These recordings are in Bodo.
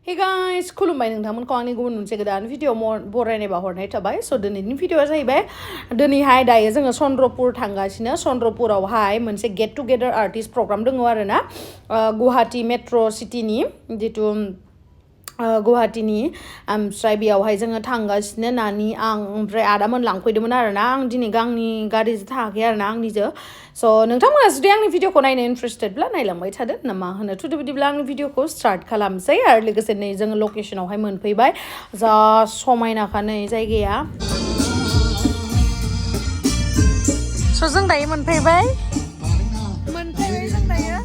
Hey guys, Khulumbai nwngthang angni गुबुन मोनसे गोदान भिडिअ बरायनायबा हरनाय थाबाय स दिनैनि भिडिअआ जाहैबाय दिनैहाय दायो जोङो चन्द्रपुर थांगासिनो चन्द्रपुरावहाय मोनसे गेट टुगेदार आर्टिस्ट प्रग्राम दङ आरोना गुवाहाटी मेट्र सिटीनि जितु गुवाहाटीनि ओमफ्राय बेयावहाय जोङो थांगासिनो नानि आं ओमफ्राय आदामोन लांफैदोंमोन आरोना आं दिनै गांनि गारिजों थाङाखै आरोना आंनिजों स नोंथांमोना जुदि आंनि भिडिअखौ नायनो इन्ट्रेस्टेडब्ला नायलांबाय थादो ना मा होनो थुदो बिदिब्ला आंनि भिडिअखौ स्टार्ट खालामसै आरो लोगोसे नै जोङो लकेसनावहाय मोनफैबाय जा समायनाखा नै जायगाया स जों दायो मोनफैबाय जों दायो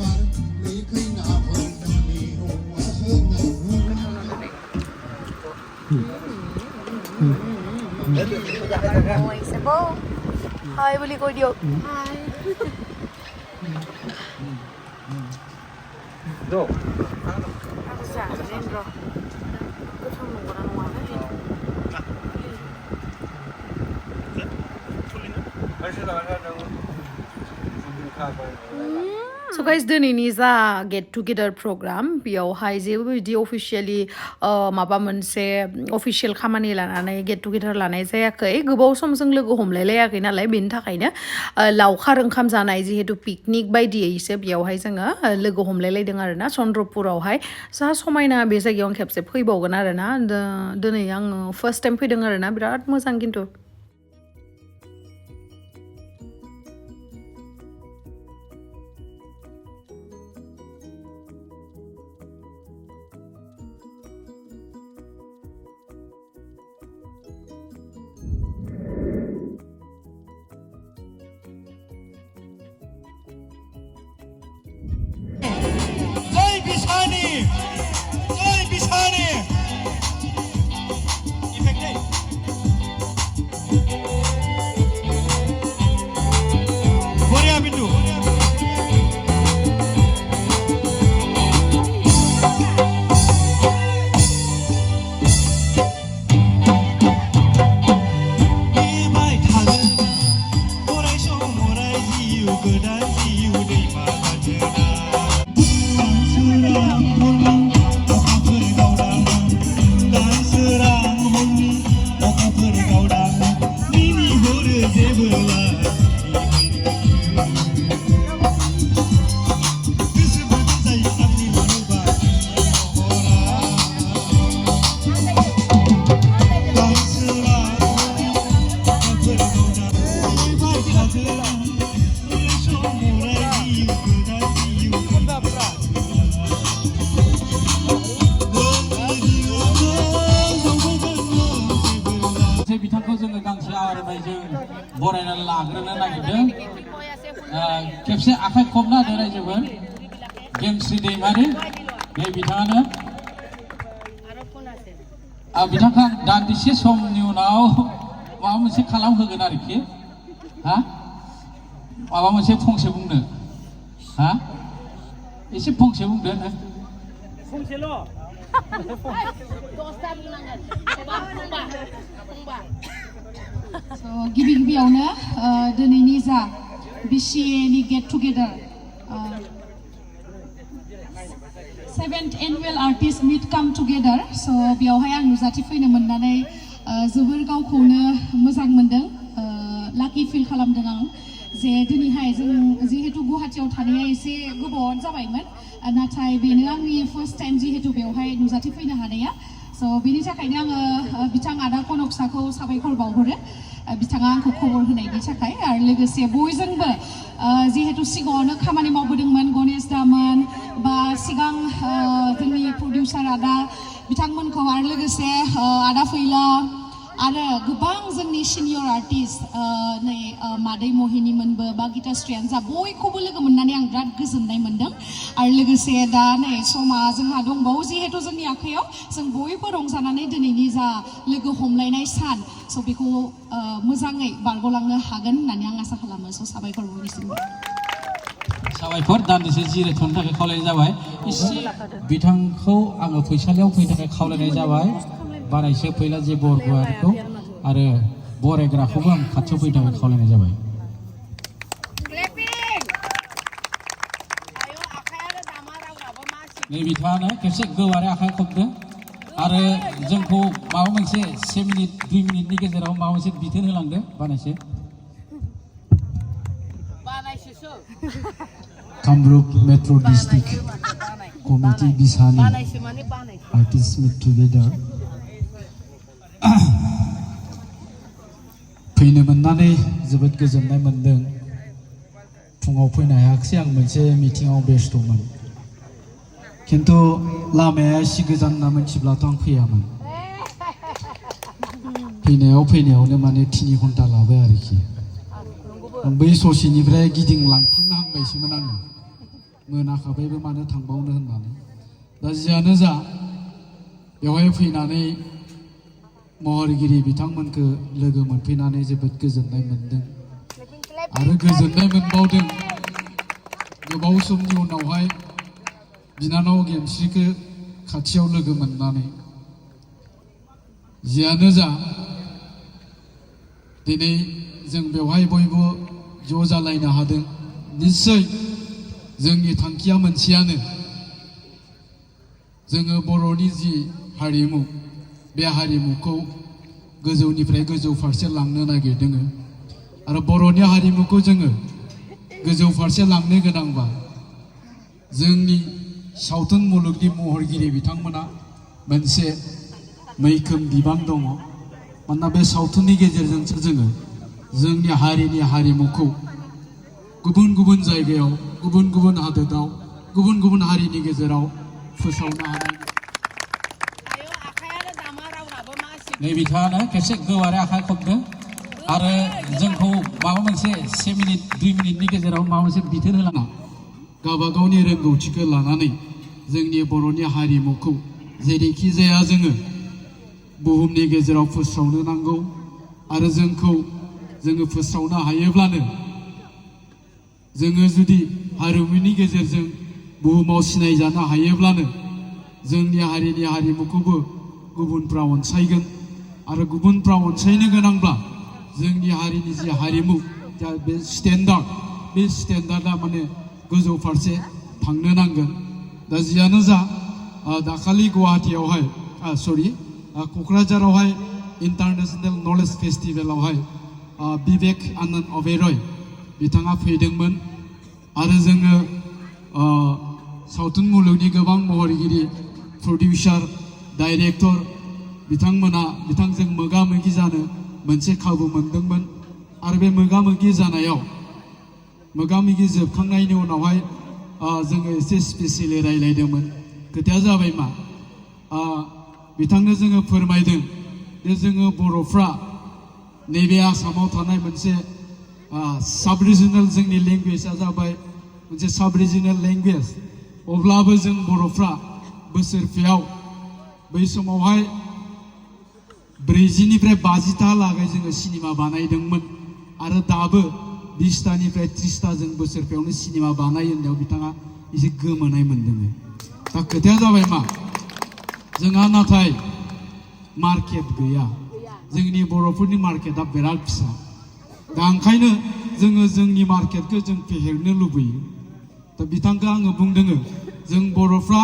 Oi, Sebo. Hi, boleh kau diok. Hi. Do. Apa sah? Lendro. Kau cuma orang mana ni? So guys, दिनैनि जा गेट टुगेदार प्रग्राम बेयावहाय जेबो बिदि अफिसियेलि माबा मोनसे अफिसियेल खामानि लानानै गेट टुगेदार लानाय जायाखै गोबाव सम जों लोगो हमलायलायाखै नालाय बेनि थाखायनो लावखार ओंखाम जानाय जिहेतु पिकनिक बायदियैसो बेयावहाय जोङो लोगो हमलायलायदों आरोना चन्द्रपुरावहाय जा समायना बे जायगायाव खेबसे फैबावगोन आरोना दिनै आङो फार्स्ट टाइम फैदों आरोना बिराद मोजां खिन्थु बरायनानै लाग्रोनो नागिरदों खेबसे आखाइ खबना होदो रायजोफोर गेमस्रि दैमारि बे बिथाङानो बिथांखौ दान्दिसे समनि उनाव माबा मोनसे खालामहोगोन आरोखि हा माबा मोनसे फंसे बुंनो हा एसे फंसे बुंदो फंसेल' So गिबियावनो दिनैनि जा BCAनि get together 7th annual artist meet come together स बेयावहाय आं नुजाथि फैनो मोननानै जोबोर गावखौनो मोजां मोनदों लाकि फिल खालामदों आं जे दिनैहाय जों जिहेतु गुवाहाटीयाव थानाया एसे गोबावानो जाबायमोन नाथाय बेनो आंनि फार्स्ट टाइम जिहेतु बेयावहाय नुजाथि फैनो हानाया स बेनि थाखायनो आङो बिथां आदा कनकसाखौ साबायखर बावहरो बिथाङा आंखौ खबर होनायनि थाखाय आरो लोगोसे बयजोंबो जिहेतु सिगाङावनो खामानि मावबोदोंमोन गणेश दामोन बा सिगां जोंनि प्रडिउसार आदा बिथांमोनखौ आरो लोगोसे आदा फैला आरो गोबां जोंनि सिनियर आर्टिस्ट नै मादै महिनीमोनबो बा गीताश्रीयानो जा बयखौबो लोगो मोननानै आं बिराद गोजोननाय मोनदों आरो लोगोसे दा नै समा जोंहा दंबावो जिहेतु जोंनि आखायाव जों बयबो रंजानानै दिनैनि जा लोगो हमलायनाय सान स बेखौ मोजाङै बारग'लांनो हागोन होननानै आं आसा खालामो स साबायखर बयनिसिमबो साबायखर दान्दिसे जिरायथ'नो थाखाय खावलायनाय जाबाय एसे बिथांखौ आङो फैसालियाव फैनो थाखाय खावलायनाय जाबाय बारायसो फैला जे बरग'आरिखौ आरो बरायग्राखौबो आं खाथियाव फैनो थाखाय खावलायनाय जाबाय नै बिथाङानो खेबसे गोबारै आखाइ खबदो आरो जोंखौ माबा मोनसे 1 मिनिट 2 मिनिटनि गेजेराव माबा मोनसे बिथोन होलांदो बानायसे कामरुप मेट्र' डिस्ट्रिक्ट कमिटि बिसानि आर्टिस्ट मिट टुगेदार फैनो मोननानै जोबोद गोजोननाय मोनदों फुङाव फैनो हायाखिसै आं मोनसे मिटिंआव बेस्थ'मोन खिन्थु लामाया एसे गोजान होनना मिथिब्लाथ' आं फैयामोन फैनायावनो माने 3 घन्टा लाबाय आरोखि बै ससेनिफ्राय गिदिंलांफिननो हांबायसोमोन आङो मोनाखाबायबो मानो थांबावनो होननानै दा जियानो जा बेवहाय फैनानै महरगिरि बिथांमोनखौ लोगो मोनफैनानै जोबोद गोजोननाय मोनदों आरो गोजोननाय मोनबावदों गोबाव समनि उनावहाय बिनानाव गेमस्रिखौ खाथियाव लोगो मोननानै जियानो जा दिनै जों बेवहाय बयबो ज' जालायनो हादों निश्चय जोंनि थांखिया मोनसेयानो जोङो बर'नि जि हारिमु बे हारिमुखौ गोजौनिफ्राय गोजौ फारसे लांनो नागिरदों आरो बर'नि हारिमुखौ जोङो गोजौ फारसे लांनो गोनांबा जोंनि सावथुन मुलुगनि महरगिरि बिथांमोना मोनसे मैखोम बिबान दङ मानोना बे सावथुननि गेजेरजोंसो जोङो जोंनि हारिनि हारिमुखौ गुबुन गुबुन जायगायाव गुबुन गुबुन हादोराव गुबुन गुबुन हारिनि गेजेराव फोसावनो हानाय नै बिथाङानो खेबसे गोवारै आखाइ खबदों आरो जोंखौ माबा मोनसे 1 मिनिट 2 मिनिटनि गेजेराव माबा मोनसे बिथोन होलाङा गावबा गावनि रोंगौथिखौ लानानै जोंनि बर'नि हारिमुखौ जेरैखि जाया जोङो बुहुमनि गेजेराव फोसावनो नांगौ आरो जोङो फोसावनो हायोब्लानो जोङो जुदि हारिमुनि गेजेरजों बुहुमाव सिनायजानो हायोब्लानो जोंनि हारिनि हारिमुखौबो गुबुनफ्रा अनसायगोन आरो गुबुनफ्रा अनसायनो गोनांब्ला जोंनि हारिनि जि हारिमु जा बे स्टेन्डार्डा माने गोजौ फारसे थांनो नांगोन दा जियानो जा दाखालि गुवाहाटीयावहाय क'क्राझारावहाय इन्टारनेशनेल नलेज फेस्टिभेलावहाय बिबेक आनन्द अबेरय बिथाङा फैदोंमोन आरो जोङो सावथुन मुलुगनि गोबां महरगिरि प्रडिउसार डाइरेक्टर बिथांजों मोगा मोगि जानो मोनसे खाबु मोनदोंमोन आरो बे मोगा मोगि जानायाव मोगा मोगि जोबखांनायनि उनावहाय जोङो एसे स्पेसियेलि रायलायदोंमोन खोथाया जाबाय मा बिथांनो जोङो फोरमायदों जे जोङो बर'फ्रा नैबे आसामाव थानाय मोनसे साब रिजनेल जोंनि लेंगुवेजआ जाबाय मोनसे साब रिजनेल लेंगुवेज अब्लाबो जों बर'फ्रा बोसोरफेयाव बै समावहाय 40निफ्राय 50ता लागै जोङो सिनेमा बानायदोंमोन आरो दाबो 20तानिफ्राय 30ता जों बोसोरफेयावनो सिनेमा बानायो होननायाव बिथाङा एसे गोमोनाय मोनदों दा खोथाया जाबाय मा जोंहा नाथाय मार्केट गैया जोंनि बर'फोरनि मार्केटआ बिराद फिसा दा ओंखायनो जोङो जोंनि मार्केटखौ जों फेहेरनो लुबैयो दा बिथांखौ आङो बुंदों जों बर'फ्रा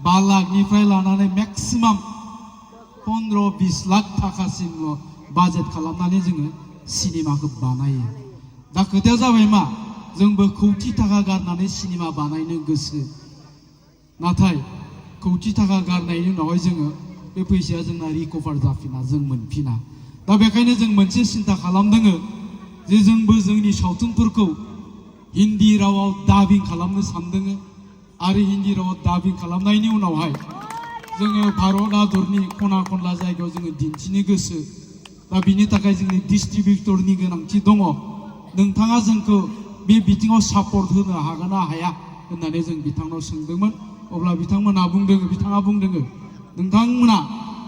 5 लाखनिफ्राय लानानै मेक्सिमाम 15-20 लाख थाखासिमल' बाजेट खालामनानै जोङो सिनेमाखौ बानायो दा खोथाया जाबाय मा जोंबो कौटि थाखा गारनानै सिनेमा बानायनो गोसो नाथाय कौटि थाखा गारनायनि उनावहाय जोङो बे फैसाया जोंना रिकभार जाफिना जों मोनफिना दा बेखायनो जों मोनसे सिन्था खालामदों जे जोंबो जोंनि सावथुनफोरखौ हिन्दी रावाव डाबिं खालामनो सानदों आरो हिन्दी रावाव डाबिं खालामनायनि उनावहाय जोङो भारत हादरनि खना खनला जायगायाव जोङो दिन्थिनो गोसो दा बिनि थाखाय जोंनि डिस्ट्रिबिउटरनि गोनांथि दङ नोंथाङा जोंखौ बे बिथिङाव सापर्ट होनो हागोन ना हाया होननानै जों बिथांनाव सोंदोंमोन अब्ला बिथाङा बुंदों नोंथांमोना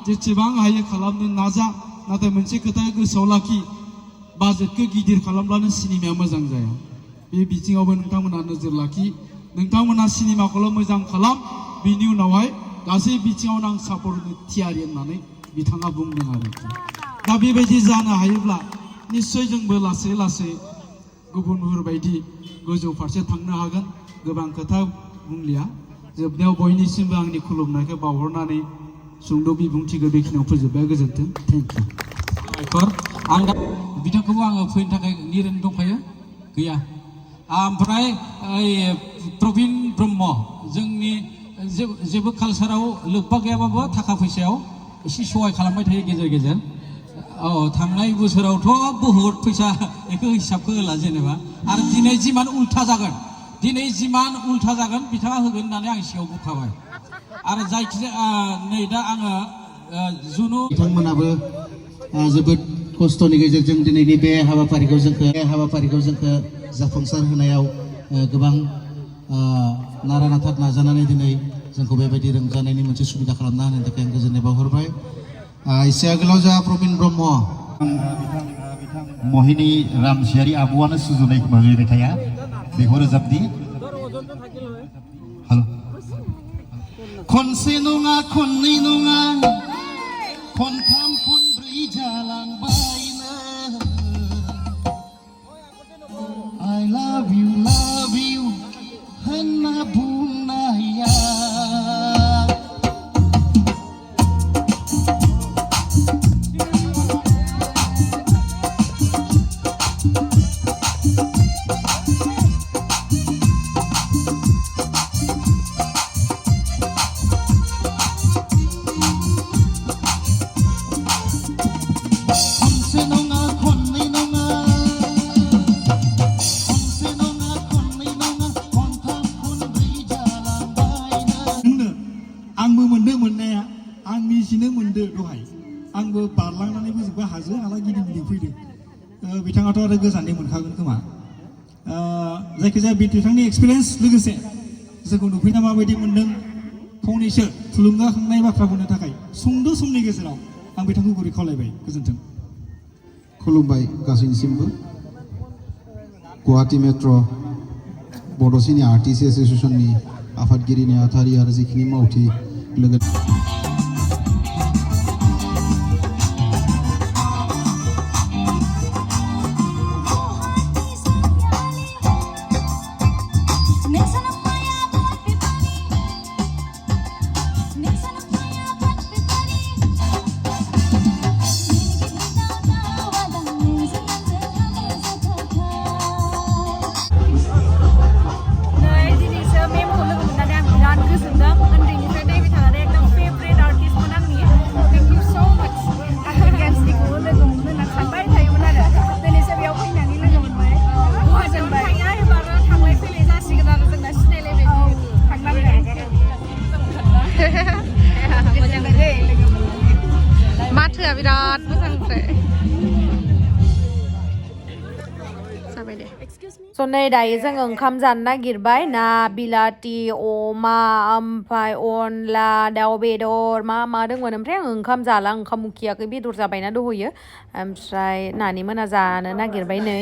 जेसेबां हायो खालामनो नाजा नाथाय मोनसे खोथा गोसोआव लाखि बाजेटखौ गिदिर खालामब्लानो सिनेमाया मोजां जाया बे बिथिङावबो नोंथांमोना नोजोर लाखि नोंथांमोना सिनेमाखौल' मोजां खालाम बिनि उनावहाय गासै बिथिङावनो आं सापर्ट होनो थियारि होननानै बिथाङा बुंदों आरोखि दा बेबायदि जानो हायोब्ला निश्चय जोंबो लासै लासै गुबुनफोरबायदि गोजौ फारसे थांनो हागोन गोबां खोथा बुंलिया जोबनायाव बयनिसिमबो आंनि खुलुमनायखौ बावहरनानै सुंद' बिबुंथिखौ बेखिनियाव फोजोबबाय गोजोन्थों थेंक इउ साबायखर आं दा बिथांखौबो आङो फैनो थाखाय निरेन दंखायो गैया ओमफ्राय प्रबिन ब्रह्म जोंनि जेबो कालसाराव लोब्बा गैयाबाबो थाखा फैसायाव एसे सहाय खालामबाय थायो गेजेर गेजेर थांनाय बोसोरावथ' बहुत फैसा बेखौ हिसाबखौ होला जेनेबा आरो दिनै जिमान उल्था जागोन बिथाङा होगोन होननानै आं सिगाङाव बुंखाबाय आरो जायखिजाया नै दा आङो जुनु बिथांमोनाबो जोबोद खस्थ'नि गेजेरजों दिनैनि बे हाबाफारिखौ जोंखौ जाफुंसार होनायाव गोबां नारा नाथा नाजानानै दिनै जोंखौ बेबायदि रंजानायनि मोनसे सुबिदा खालामना होनायनि थाखाय आं गोजोननाय बावहरबाय एसे आगोलाव जा प्रबिन ब्रह्म महिनी रामसियारि आब'आनो सुजुनाय खोमा बे मेथाइआ बेखौ रोजाबनि हेल' खनसे नङा खननै नङा खनथाम खनब्रै जालांबायनो I love you होनना बुंनाया आंबो बारलांनानै बोजोंबा हाजो हाला गिदिं गिदिं फैदों बिथाङाथ' आरो गोजाननि मोनखागोन खोमा जायखिजाया बिथांनि एक्सपिरियेन्स लोगोसे जोंखौ नुफैना माबायदि मोन्दों फंनैसो थुलुंगाखांनाय बाथ्रा बुंनो थाखाय सुंद' समनि गेजेराव आं बिथांखौ गुरै खावलायबाय गोजोन्थों खुलुमबाय गासैनिसिमबो गुवाहाटी मेट्र' बड' सिनि आर्टिस्ट एस'सिएशननि आफादगिरि नेहाथारि आरो जिखिनि मावथि लोगो माथोआ बिराद मोजां ओमफ्राय जाबाय दे स' नै दायो जोङो ओंखाम जानो नागिरबाय ना बिलाथि अमा ओमफ्राय अनला दाउ बेदर मा दंमोन ओमफ्राय आं ओंखाम जाला ओंखाम उखैयाखै बेदर जाबायना दहयो ओमफ्राय नानि मोना जानो नागिरबाय नै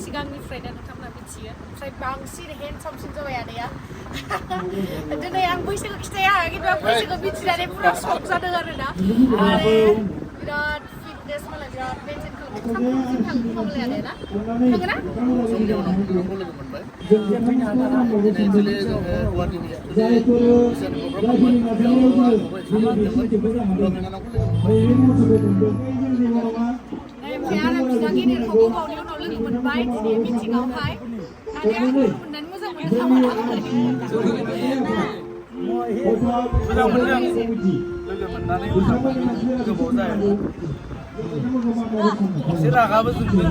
सिगांनिफ्रायनो नोंथांमोना मिथियो ओमफ्राय बांसिन हेन्डसामसिन जाबाय आदाया दिनै आं बैसोखौ खिथाया खिन्थु आं बैसोखौ मिथिनानै पुरा शक जादों आरोना आरो बिराद फिटनेस मालाय बिराद मेनटेन खालामो थांगोनलाय आदाया ना ओमफ्राय आरो बिदा गिदिरखौ गोबावनि उनाव लोगो मोनबाय दिनै मिटिङावहाय आरो आं लोगो मोननानै मोजां मोनो एसे रागाबो जोंनो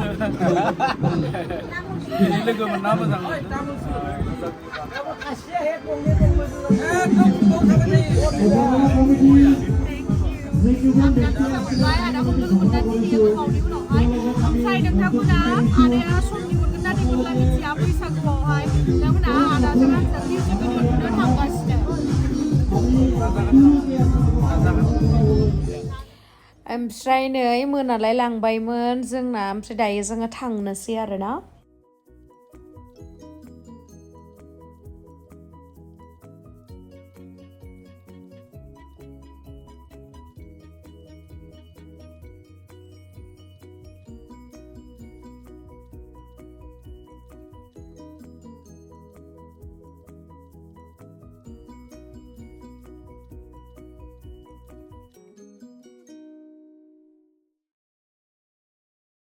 लोगो मोनना मोजां मोनबाय आदाखौ लोगो मोनना दिनै गोबावनि उनावहाय ओमफ्राय नोंथांमोना आदाया समनि मोनगोन ना मोनला मिथिया बैसागुआवहाय नोंथांमोना आदाजों आंजों मिउजिक भिडिअ नुनो थांगासिनो ओमफ्राय नै मोनालाय लांबायमोन जोंना ओमफ्राय दायो जोङो थांनोसै आरोना